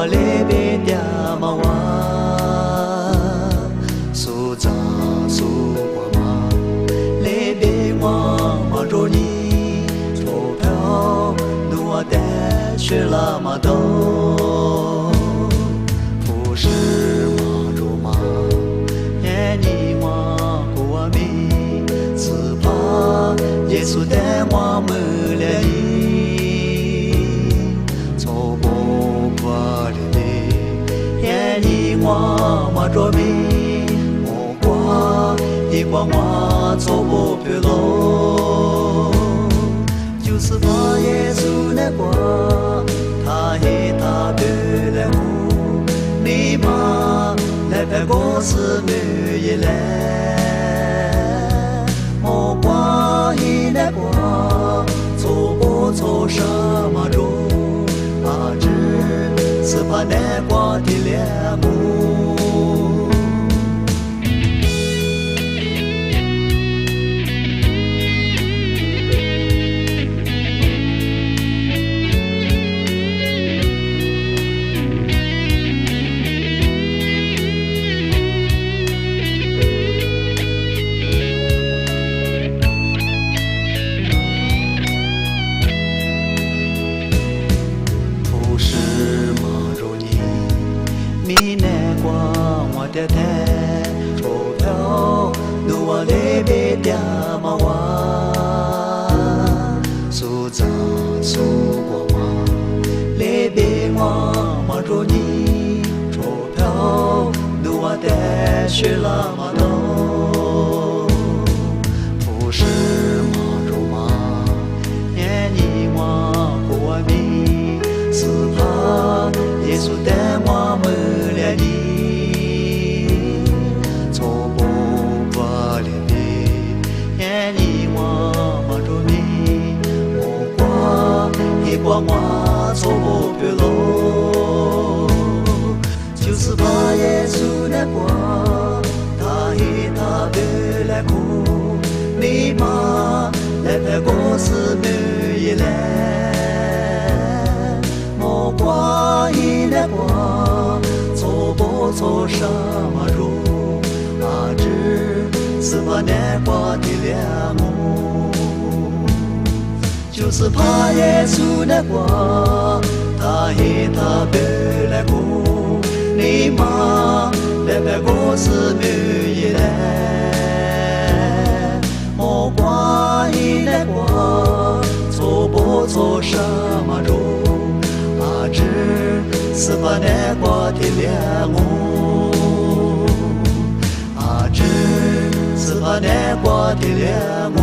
我里边的嘛哇，苏扎苏我嘛，里边我嘛着你，钞票努我带去了嘛都，不是嘛着嘛，眼你我过我命，只怕耶稣带我们来你。我嘛着迷，我挂一挂我走不平路，就是把耶稣那挂，他黑他白来哭，你嘛来拍个是没一来，我挂一那挂，走不走什么路，啊只是怕那挂的两目。你难过我的太钞票，努我里边的嘛哇，苏扎苏我嘛，里边我嘛着你，钞票努我带去了嘛都，不是嘛着嘛，眼你我过我命，是怕耶稣带我们。我走不平路，就是怕耶稣那挂，他黑他白来哭，你嘛来拍个是没一来，我挂一那挂，走不走什么路，啊只是怕那挂的两目。就是怕耶稣那挂，他黑他白来哭，你嘛来拍个是没一来，我挂一那挂，走不走什么路，啊只是怕那挂的两目，啊只是怕那挂的两目。